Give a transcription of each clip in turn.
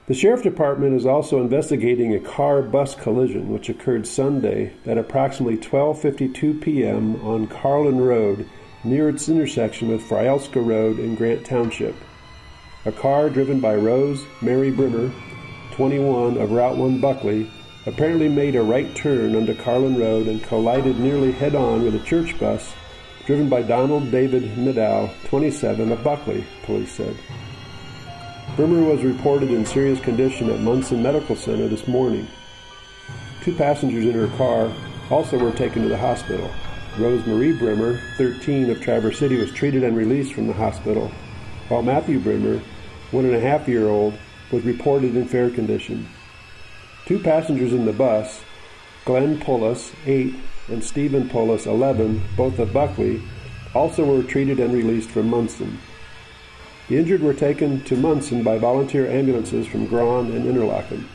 The Sheriff Department is also investigating a car-bus collision which occurred Sunday at approximately 12:52 p.m. on Carlin Road near its intersection with Frielska Road in Grant Township. A car driven by Rose Mary Brimmer, 21, of Route 1 Buckley, apparently made a right turn onto Carlin Road and collided nearly head-on with a church bus driven by Donald David Middow, 27, of Buckley, police said. Brimmer was reported in serious condition at Munson Medical Center this morning. 2 passengers in her car also were taken to the hospital. Rose Marie Brimmer, 13, of Traverse City, was treated and released from the hospital, while Matthew Brimmer, 1.5-year-old, was reported in fair condition. 2 passengers in the bus, Glenn Pullis, 8, and Stephen Pullis, 11, both of Buckley, also were treated and released from Munson. The injured were taken to Munson by volunteer ambulances from Grand and Interlaken.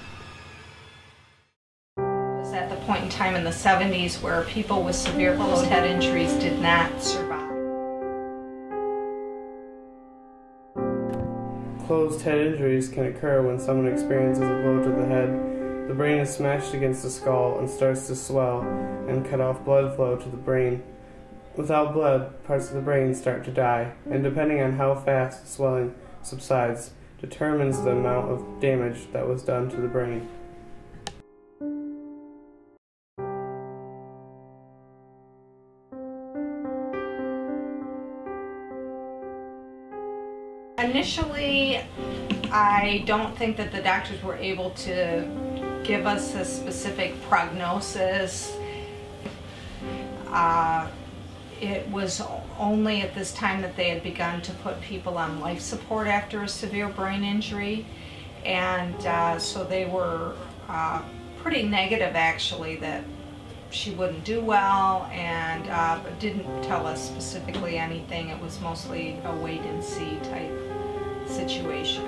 It was at the point in time in the 70s where people with severe closed head injuries did not survive. Closed head injuries can occur when someone experiences a blow to the head. The brain is smashed against the skull and starts to swell and cut off blood flow to the brain. Without blood, parts of the brain start to die, and depending on how fast the swelling subsides, determines the amount of damage that was done to the brain. Initially, I don't think that the doctors were able to give us a specific prognosis. It was only at this time that they had begun to put people on life support after a severe brain injury, and so they were pretty negative actually that she wouldn't do well, and but didn't tell us specifically anything. It was mostly a wait and see type situation.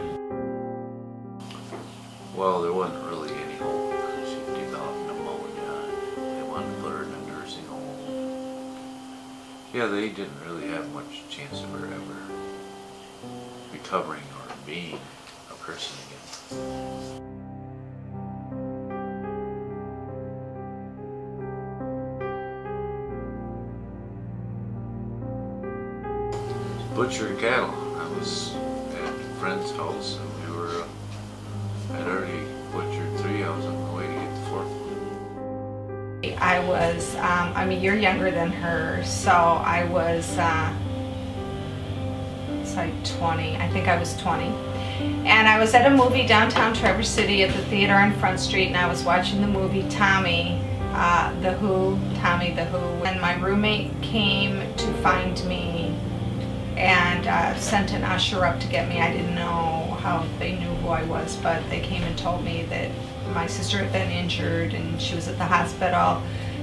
Well, there wasn't really any hope. She developed pneumonia. They wanted to put her in a nursing home. Yeah, they didn't really have much chance of her ever recovering or being a person again. Butcher cattle. I was at a friend's house and we were, I'd already butchered 3. I was on my way to get the 4th one. I was, I'm a year younger than her, so I was, it's like 20, I think I was 20. And I was at a movie downtown Traverse City at the theater on Front Street, and I was watching the movie Tommy the Who, and my roommate came to find me and sent an usher up to get me. I didn't know how they knew who I was, but they came and told me that my sister had been injured and she was at the hospital.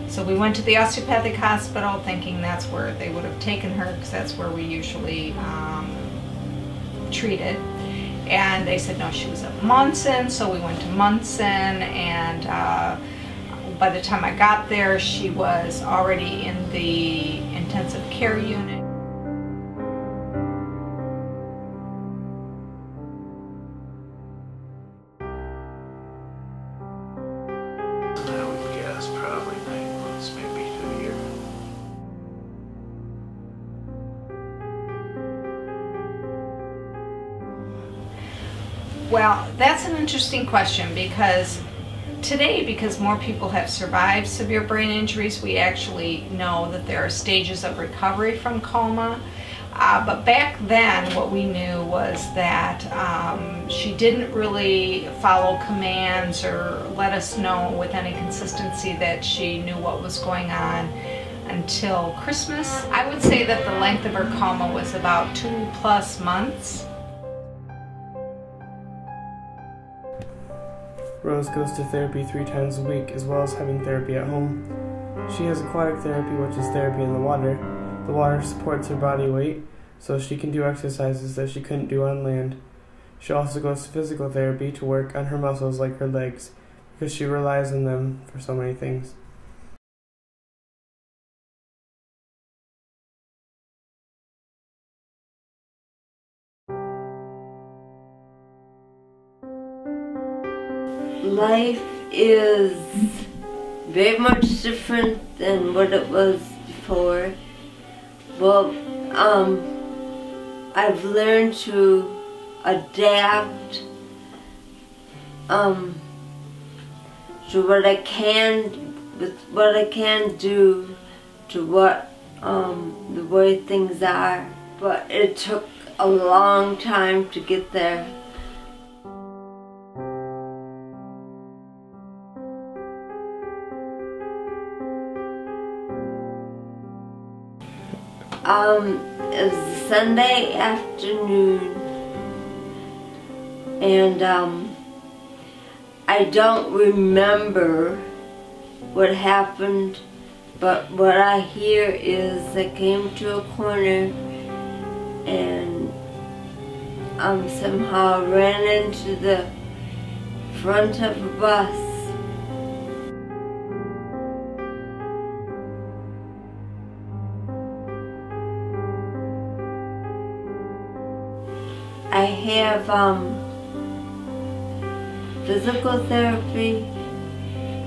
So we went to the osteopathic hospital thinking that's where they would have taken her, because that's where we usually treated. And they said no, she was at Munson, so we went to Munson, and by the time I got there, she was already in the intensive care unit. I would guess probably 9 months, maybe to a year. Well, that's an interesting question, because today, because more people have survived severe brain injuries, we actually know that there are stages of recovery from coma. But back then, what we knew was that she didn't really follow commands or let us know with any consistency that she knew what was going on until Christmas. I would say that the length of her coma was about 2+ months. Rose goes to therapy 3 times a week, as well as having therapy at home. She has aquatic therapy, which is therapy in the water. The water supports her body weight, so she can do exercises that she couldn't do on land. She also goes to physical therapy to work on her muscles like her legs, because she relies on them for so many things. Life is very much different than what it was before. Well, I've learned to adapt to what I can, with what I can do to what the way things are. But it took a long time to get there. It was a Sunday afternoon, and I don't remember what happened, but what I hear is I came to a corner and somehow ran into the front of a bus. I have physical therapy,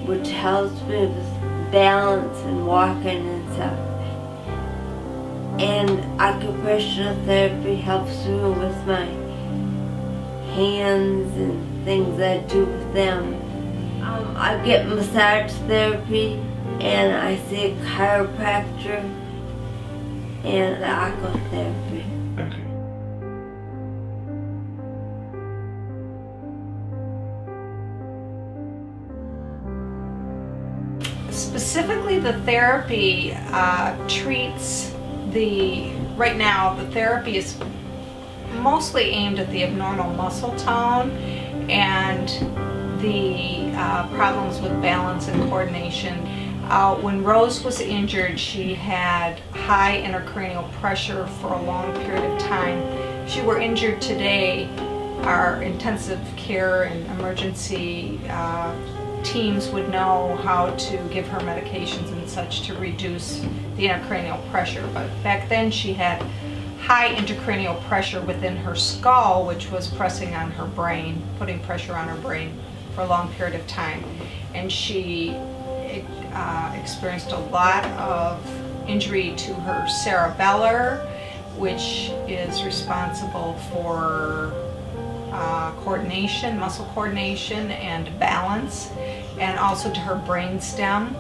which helps me with balance and walking and stuff. And occupational therapy helps me with my hands and things I do with them. I get massage therapy, and I see a chiropractor and aqua therapy. Specifically, the therapy treats right now the therapy is mostly aimed at the abnormal muscle tone and the problems with balance and coordination. When Rose was injured, she had high intracranial pressure for a long period of time. If she were injured today, our intensive care and emergency teams would know how to give her medications and such to reduce the intracranial pressure. But back then she had high intracranial pressure within her skull, which was pressing on her brain, putting pressure on her brain for a long period of time. And she experienced a lot of injury to her cerebellar, which is responsible for coordination, muscle coordination and balance, and also to her brain stem.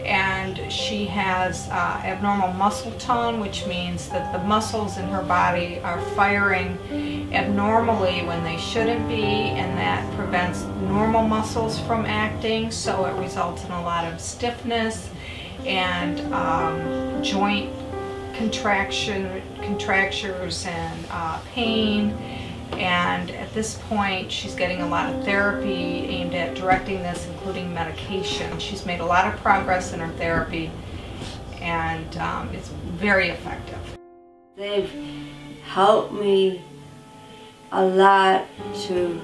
And she has abnormal muscle tone, which means that the muscles in her body are firing abnormally when they shouldn't be, and that prevents normal muscles from acting, so it results in a lot of stiffness and joint contractures and pain. And at this point, she's getting a lot of therapy aimed at directing this, including medication. She's made a lot of progress in her therapy, and it's very effective. They've helped me a lot to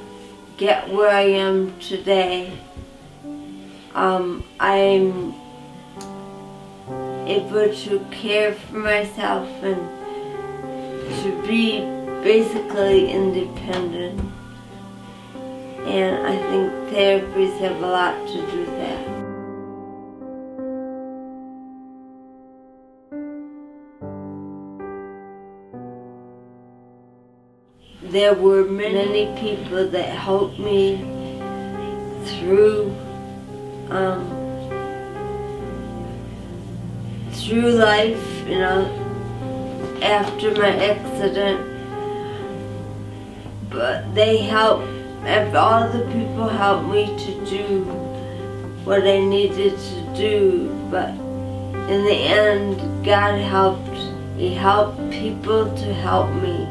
get where I am today. I'm able to care for myself and to be basically independent, and I think therapies have a lot to do with that. There were many people that helped me through life, you know, after my accident. But they helped, all the people helped me to do what I needed to do, but in the end, God helped. He helped people to help me.